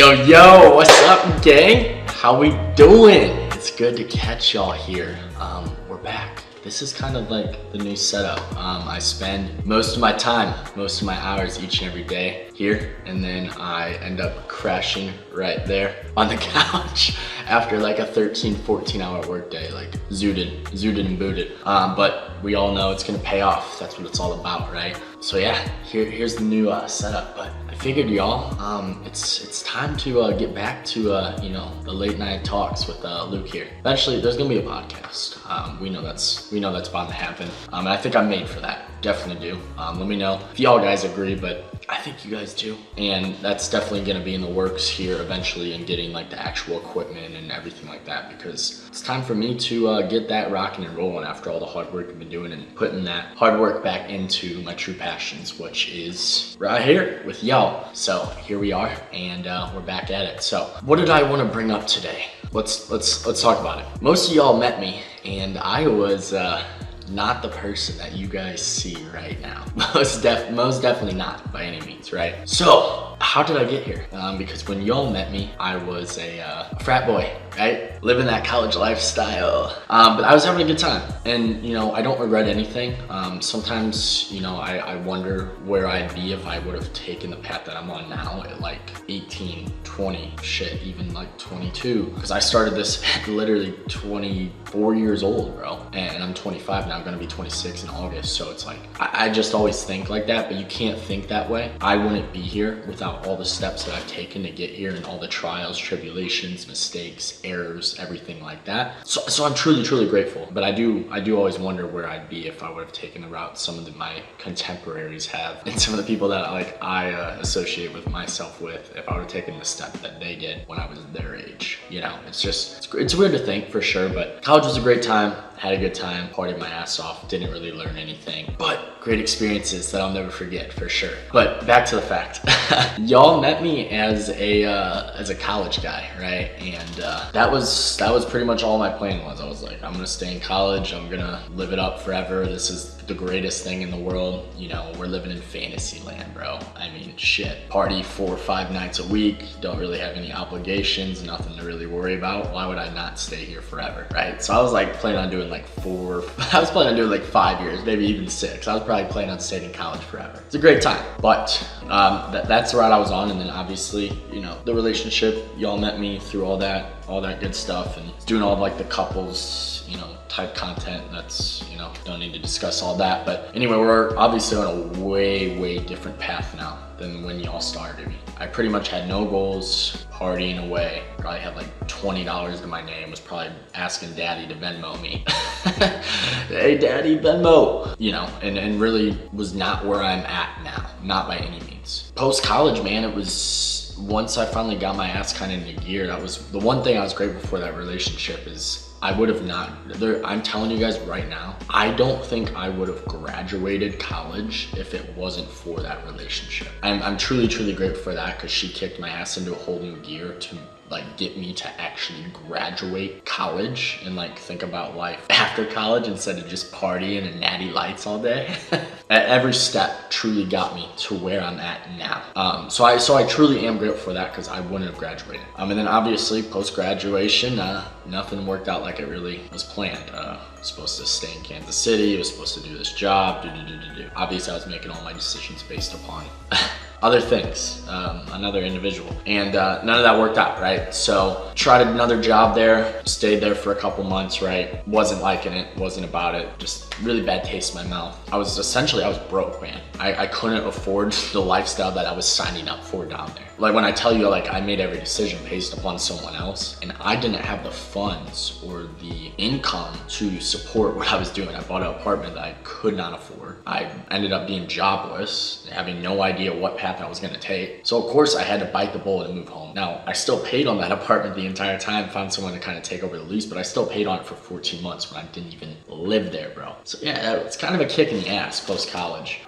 Yo, what's up, gang? How we doing? It's good to catch y'all here. We're back. This is kind of like the new setup. I spend most of my time, most of my hours each and every day here, and then I end up crashing right there on the couch after like a 13-14 hour workday, like zooted and booted. But we all know it's gonna pay off. That's what it's all about, right? So yeah, here's the new setup. But I figured, y'all, it's time to get back to the late night talks with Luke here. Eventually, there's gonna be a podcast. We know that's bound to happen, and I think I'm made for that. Definitely do. Let me know if y'all guys agree, but I think you guys do, and that's definitely gonna be in the works here eventually, and getting like the actual equipment and everything like that, because it's time for me to get that rocking and rolling after all the hard work I've been doing and putting that hard work back into my true passions, which is right here with y'all. So here we are, and we're back at it. So what did I want to bring up today? Let's talk about it. Most of y'all met me, and I was not the person that you guys see right now. Most definitely not by any means, right? So how did I get here? Because when y'all met me, I was a frat boy, right? Living that college lifestyle. But I was having a good time, and I don't regret anything. Sometimes I wonder where I'd be if I would have taken the path that I'm on now at like 18, 20, shit, even like 22. Because I started this at literally 24 years old, bro. And I'm 25 now. I'm gonna be 26 in August. So it's like, I just always think like that, but you can't think that way. I wouldn't be here without all the steps that I've taken to get here, and all the trials, tribulations, mistakes, errors, everything like that. So I'm truly grateful. But I do always wonder where I'd be if I would have taken the route some of my contemporaries have, and some of the people that I associate with myself with, if I would have taken the step that they did when I was their age. It's weird to think, for sure, but college was a great time. Had a good time, partied my ass off, didn't really learn anything, but great experiences that I'll never forget, for sure. But back to the fact. Y'all met me as a college guy, right? And that was pretty much all my plan was. I was like, I'm gonna stay in college, I'm gonna live it up forever. This is the greatest thing in the world. We're living in fantasy land, bro. I mean, shit. Party 4 or 5 nights a week, don't really have any obligations, nothing to really worry about. Why would I not stay here forever, right? So I was like planning on doing like 5 years, maybe even 6. I was probably planning on staying in college forever. It's a great time, but that's the route I was on. And then obviously, the relationship, y'all met me through all that good stuff, and doing all of like the couples, type content. That's, don't need to discuss all that. But anyway, we're obviously on a way different path now than when y'all started me. I pretty much had no goals, partying away. Probably had like $20 to my name, was probably asking daddy to Venmo me. Hey daddy, Venmo. And really was not where I'm at now, not by any means. Post-college, man, it was, once I finally got my ass kind of into gear, that was the one thing I was grateful for. That relationship is, I would have not, I'm telling you guys right now, I don't think I would have graduated college if it wasn't for that relationship. I'm truly grateful for that, because she kicked my ass into a whole new gear to like get me to actually graduate college and like think about life after college instead of just partying and natty lights all day. At every step truly got me to where I'm at now. So I truly am grateful for that, because I wouldn't have graduated. And then obviously post-graduation, nothing worked out like it really was planned. I was supposed to stay in Kansas City, I was supposed to do this job, Obviously I was making all my decisions based upon other things, another individual, and none of that worked out, right? So tried another job there, stayed there for a couple months, right? Wasn't liking it, wasn't about it, just really bad taste in my mouth. I was broke, man. I couldn't afford the lifestyle that I was signing up for down there. Like when I tell you, like, I made every decision based upon someone else, and I didn't have the funds or the income to support what I was doing. I bought an apartment that I could not afford. I ended up being jobless, having no idea what path I was gonna take. So of course I had to bite the bullet and move home. Now, I still paid on that apartment the entire time, found someone to kind of take over the lease, but I still paid on it for 14 months when I didn't even live there, bro. So yeah, it's kind of a kick in the ass post-college.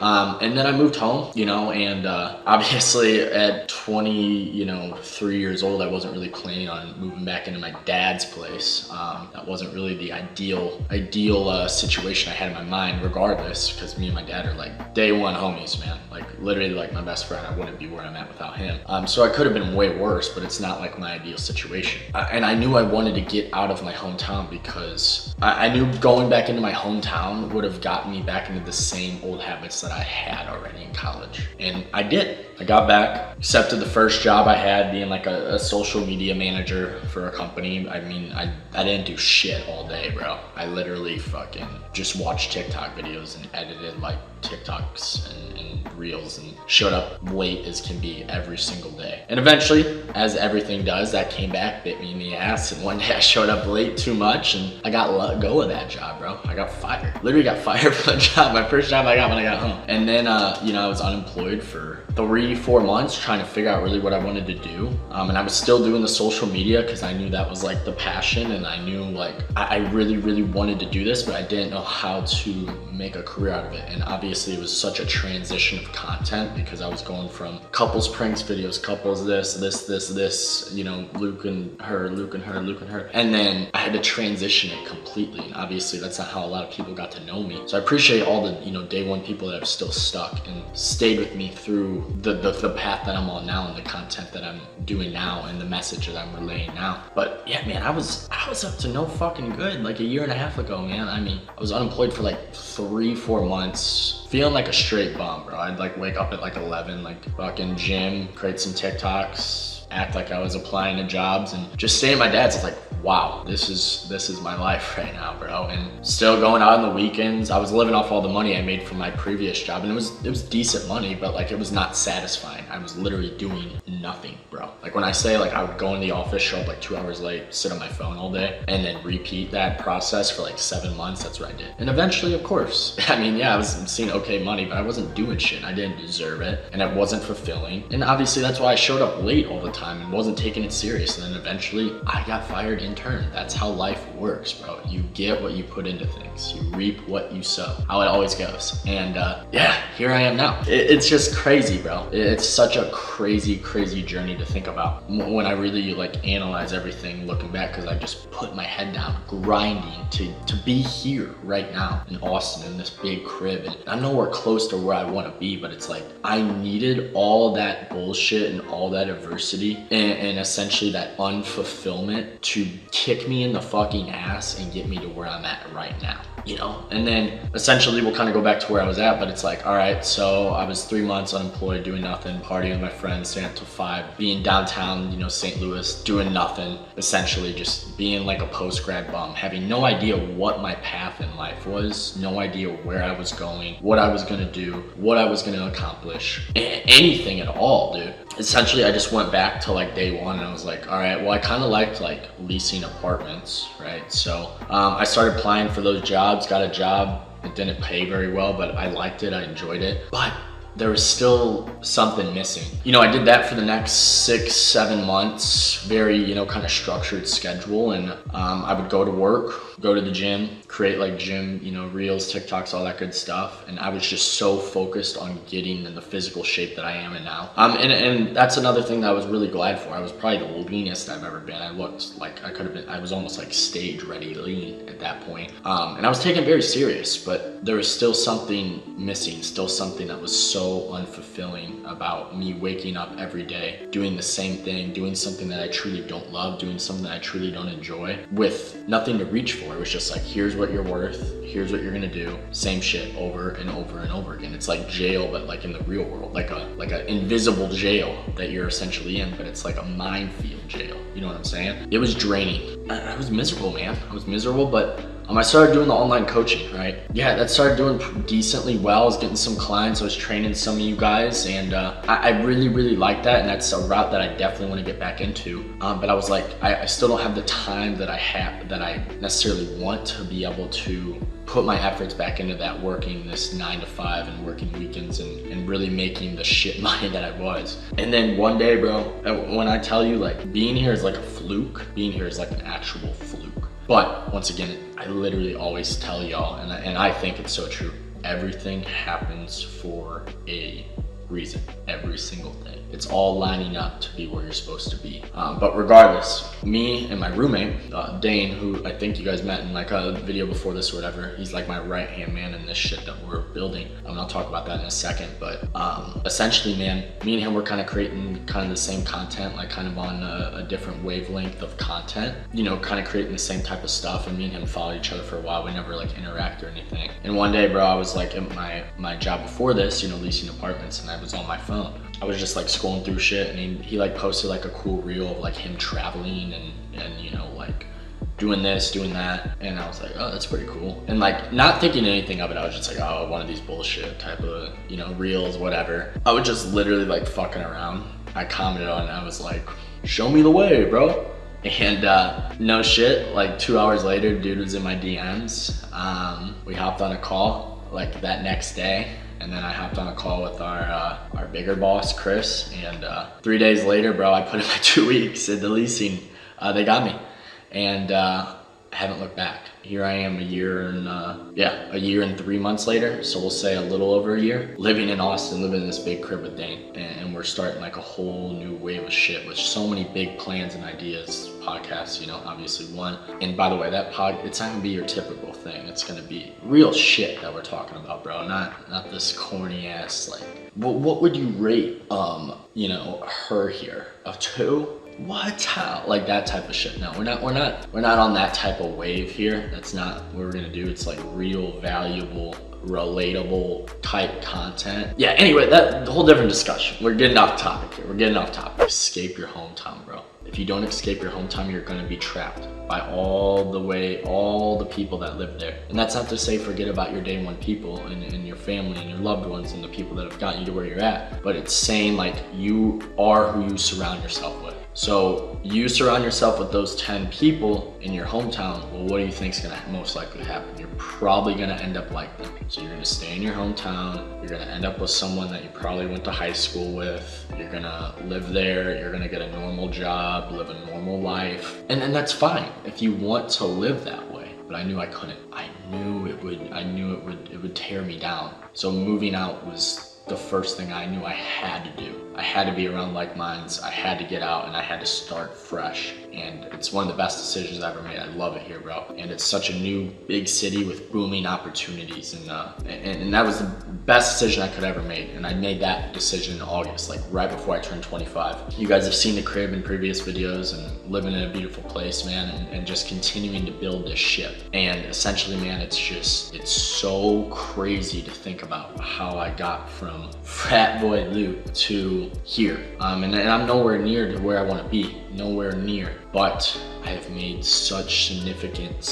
And then I moved home, and obviously at 23 years old, I wasn't really planning on moving back into my dad's place. That wasn't really the ideal situation I had in my mind, regardless, because me and my dad are like day one homies, man. Like literally like my best friend. prosper and I wouldn't be where I'm at without him. So I could have been way worse, but it's not like my ideal situation. And I knew I wanted to get out of my hometown because I knew going back into my hometown would have gotten me back into the same old habits that I had already in college. And I did. I got back, accepted the first job I had, being like a social media manager for a company. I mean, I didn't do shit all day, bro. I literally fucking just watched TikTok videos and edited like TikToks and reels and showed up late as can be every single day. And eventually, as everything does, that came back, bit me in the ass, and one day I showed up late too much and I got let go of that job, bro. I got fired. Literally got fired from the job, my first job I got when I got home. And then, you know, I was unemployed for 3-4 months trying to figure out really what I wanted to do. And I was still doing the social media because I knew that was like the passion, and I knew like I really wanted to do this, but I didn't know how to make a career out of it. And obviously it was such a transition of content because I was going from couples pranks videos, couples this, you know, Luke and her. And then I had to transition it completely. And obviously that's not how a lot of people got to know me. So I appreciate all the, you know, day one people that have still stuck and stayed with me through the path that I'm on now and the content that I'm doing now and the message that I'm relaying now. But yeah, man, I was up to no fucking good like a year and a half ago, man. I mean, I was unemployed for like 3-4 months, feeling like a straight bum, bro. I'd like wake up at like 11, like fucking gym, create some TikToks, act like I was applying to jobs, and just stay at my dad's. It's like, wow, this is my life right now, bro. And still going out on the weekends. I was living off all the money I made from my previous job, and it was decent money, but like it was not satisfying. I was literally doing nothing, bro. Like when I say like I would go in the office, show up like 2 hours late, sit on my phone all day, and then repeat that process for like 7 months. That's what I did. And eventually, of course, I mean, yeah, I was seeing okay money, but I wasn't doing shit. I didn't deserve it, and it wasn't fulfilling. And obviously that's why I showed up late all the time and wasn't taking it serious. And then eventually I got fired in turn. That's how life works, bro. You get what you put into things. You reap what you sow. How it always goes. And yeah, here I am now. It's just crazy, bro. It's such a crazy journey to think about when I really like analyze everything looking back, because I just put my head down, grinding to be here right now in Austin in this big crib. And I'm nowhere close to where I want to be, but it's like I needed all that bullshit and all that adversity and essentially that unfulfillment to kick me in the fucking ass and get me to where I'm at right now, you know? And then essentially we'll kind of go back to where I was at, but it's like, all right, so I was 3 months unemployed, doing nothing, partying with my friends, staying up till 5, being downtown, you know, St. Louis, doing nothing, essentially just being like a post-grad bum, having no idea what my path in life was, no idea where I was going, what I was gonna do, what I was gonna accomplish, anything at all, dude. Essentially, I just went back to like day one and I was like, all right, well, I kind of liked like leasing apartments, right? So I started applying for those jobs, got a job. It didn't pay very well, but I liked it, I enjoyed it. But there was still something missing. You know, I did that for the next 6-7 months, very, you know, kind of structured schedule. And I would go to work, go to the gym, create like gym, you know, reels, TikToks, all that good stuff. And I was just so focused on getting in the physical shape that I am in now. And that's another thing that I was really glad for. I was probably the leanest I've ever been. I looked like I was almost like stage ready lean at that point. And I was taken very serious, but there was still something missing, still something that was so unfulfilling about me waking up every day, doing the same thing, doing something that I truly don't love, doing something that I truly don't enjoy, with nothing to reach for. It was just like, here's what you're worth, here's what you're gonna do, same shit over and over and over again. It's like jail, but like in the real world, like a invisible jail that you're essentially in, but it's like a minefield jail. You know what I'm saying? It was draining. I was miserable, man. I was miserable, but I started doing the online coaching, right? Yeah, that started doing decently well. I was getting some clients. I was training some of you guys, and I really liked that, and that's a route that I definitely want to get back into. But I was like, I still don't have the time that I necessarily want to be able to put my efforts back into that, working this 9 to 5 and working weekends and really making the shit money that I was. And then one day, bro, when I tell you like being here is like a fluke, being here is like an actual fluke. But once again, I literally always tell y'all, and I think it's so true, everything happens for a reason, every single thing. It's all lining up to be where you're supposed to be. But regardless, me and my roommate, Dane, who I think you guys met in like a video before this or whatever, he's like my right-hand man in this shit that we're building. I'll talk about that in a second, but essentially, man, me and him were kind of creating kind of the same content, like kind of on a different wavelength of content, you know, kind of creating the same type of stuff. And me and him followed each other for a while. We never like interact or anything. And one day, bro, I was like at my job before this, you know, leasing apartments, and I was on my phone. I was just like scrolling through shit, and he like posted like a cool reel of like him traveling and you know, like doing this, doing that. And I was like, oh, that's pretty cool. And like not thinking anything of it, I was just like, oh, one of these bullshit type of, you know, reels, whatever. I was just literally like fucking around. I commented on it, I was like, show me the way, bro. And no shit, like 2 hours later, dude was in my DMs. We hopped on a call like that next day. And then I hopped on a call with our bigger boss, Chris. And 3 days later, bro, I put in my 2 weeks into leasing. They got me. And I haven't looked back. Here I am a year and 3 months later. So we'll say a little over a year, living in Austin, living in this big crib with Dane. And we're starting like a whole new wave of shit with so many big plans and ideas. Podcasts, you know, obviously one. And by the way, it's not gonna be your typical thing. It's gonna be real shit that we're talking about, bro. Not this corny ass, like, what would you rate, you know, her here? A 2? What? How? Like that type of shit. No, we're not on that type of wave here. That's not what we're gonna do. It's like real, valuable, relatable type content. Yeah, anyway, the whole different discussion. We're getting off topic here. Escape your hometown, bro. If you don't escape your hometown, you're gonna be trapped by all the people that live there. And that's not to say forget about your day one people and your family and your loved ones and the people that have gotten you to where you're at. But it's saying like you are who you surround yourself with. So you surround yourself with those 10 people in your hometown, well, what do you think is gonna most likely happen? You're probably gonna end up like them. So you're gonna stay in your hometown, you're gonna end up with someone that you probably went to high school with, you're gonna live there, you're gonna get a normal job, live a normal life, and then that's fine if you want to live that way. But I knew I couldn't. I knew it would tear me down. So moving out was the first thing I knew I had to do. I had to be around like minds. I had to get out and I had to start fresh. And it's one of the best decisions I ever made. I love it here, bro. And it's such a new big city with booming opportunities. And that was the best decision I could ever make. And I made that decision in August, like right before I turned 25. You guys have seen the crib in previous videos and living in a beautiful place, man, and just continuing to build this ship. And essentially, man, it's so crazy to think about how I got from frat boy Luke to here. And I'm nowhere near to where I want to be, nowhere near. But I have made such significant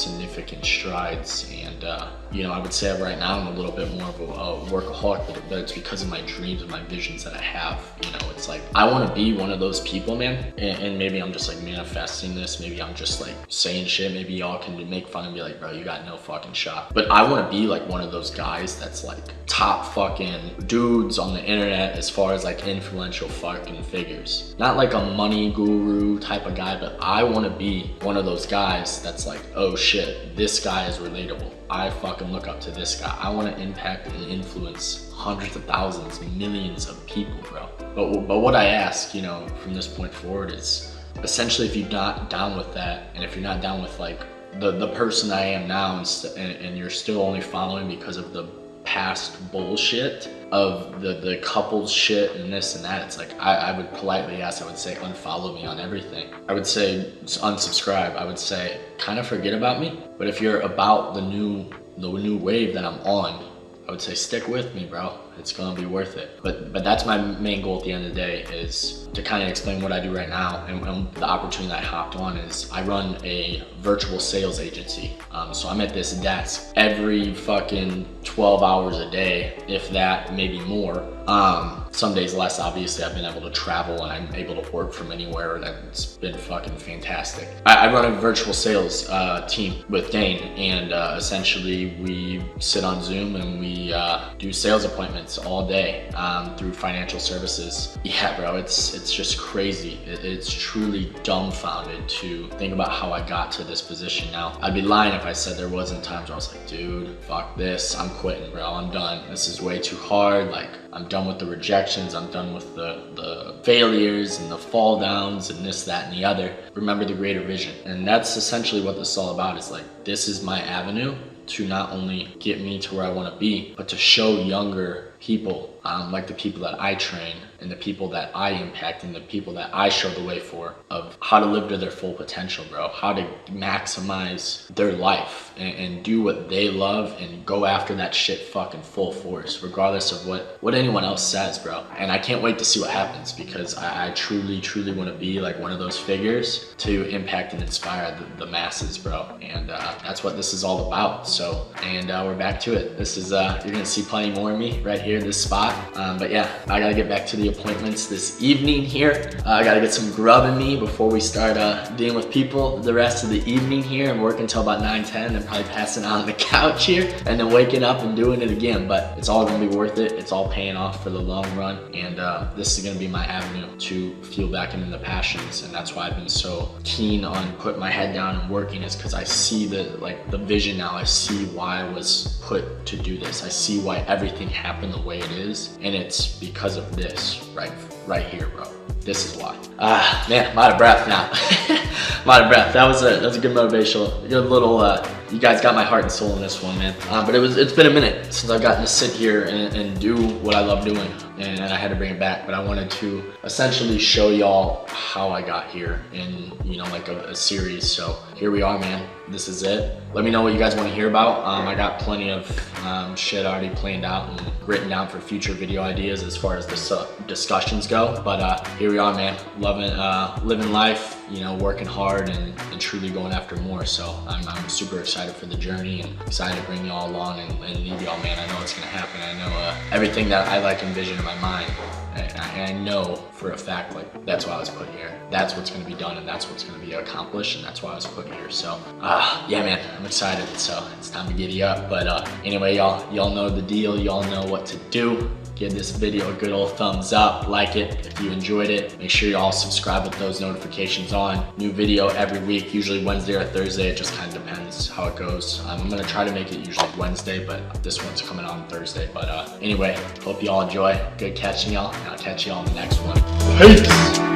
strides, and you know, I would say right now I'm a little bit more of a workaholic, but it's because of my dreams and my visions that I have. You know, it's like I want to be one of those people, man, and maybe I'm just like manifesting this, maybe I'm just like saying shit, maybe y'all can make fun and be like, bro, you got no fucking shot. But I want to be like one of those guys that's like top fucking dudes on the internet as far as like influential fucking figures. Not like a money guru type of guy, but I want to be one of those guys that's like, oh shit, this guy is relatable. I fucking look up to this guy. I want to impact and influence hundreds of thousands, millions of people, bro. But what I ask, you know, from this point forward is essentially if you're not down with that, and if you're not down with like the person I am now, and you're still only following because of the past bullshit of the couples shit and this and that, it's like I would politely ask, I would say unfollow me on everything. I would say unsubscribe. I would say kind of forget about me. But if you're about the new wave that I'm on, I would say stick with me, bro. It's gonna be worth it. But that's my main goal at the end of the day, is to kind of explain what I do right now, and the opportunity that I hopped on is I run a virtual sales agency. So I'm at this desk every fucking 12 hours a day, if that, maybe more. Some days less, obviously. I've been able to travel and I'm able to work from anywhere. That's been fucking fantastic. I run a virtual sales team with Dane, and essentially we sit on Zoom and we do sales appointments all day through financial services. Yeah, bro, it's just crazy. It's truly dumbfounded to think about how I got to this position now. I'd be lying if I said there wasn't times where I was like, dude, fuck this, I'm quitting, bro, I'm done. This is way too hard. Like, I'm done with the rejection. imperfections. I'm done with the failures and the fall downs and this, that, and the other. Remember the greater vision. And that's essentially what this is all about. Is like, this is my avenue to not only get me to where I want to be, but to show younger people, like the people that I train and the people that I impact and the people that I show the way for, of how to live to their full potential, bro. How to maximize their life and do what they love and go after that shit fucking full force, regardless of what anyone else says, bro. And I can't wait to see what happens, because I truly want to be like one of those figures to impact and inspire the masses, bro. And that's what this is all about. So, and we're back to it. This is, you're gonna see plenty more of me right here, this spot. But yeah, I gotta get back to the appointments this evening here. I gotta get some grub in me before we start dealing with people the rest of the evening here, and work until about 9-10, and probably passing out on the couch here, and then waking up and doing it again. But it's all gonna be worth it. It's all paying off for the long run, and this is gonna be my avenue to fuel back into the passions. And that's why I've been so keen on putting my head down and working, is because I see the vision now. I see why I was put to do this. I see why everything happened the way it is, and it's because of this right here, bro. This is why. Man, I'm out of breath now. I'm out of breath. That was a good motivational, good little, you guys got my heart and soul in this one, man. But it's been a minute since I've gotten to sit here and do what I love doing, and I had to bring it back. But I wanted to essentially show y'all how I got here in, you know, like a series. So here we are, man. This is it. Let me know what you guys want to hear about. I got plenty of shit already planned out and written down for future video ideas as far as the discussions go. But here we are, man. Living life, you know, working hard and truly going after more. So I'm super excited for the journey and excited to bring y'all along and lead y'all, man. I know it's gonna happen. I know everything that I like envision in my mind. And I know for a fact, like, that's why I was put here. That's what's gonna be done, and that's what's gonna be accomplished, and that's why I was put here. So, yeah, man, I'm excited. So it's time to giddy up. But anyway, y'all know the deal. Y'all know what to do. Give this video a good old thumbs up, like it if you enjoyed it. Make sure y'all subscribe with those notifications on. New video every week, usually Wednesday or Thursday. It just kind of depends how it goes. I'm gonna try to make it usually Wednesday, but this one's coming on Thursday. But anyway, hope y'all enjoy. Good catching y'all, and I'll catch y'all on the next one. Peace!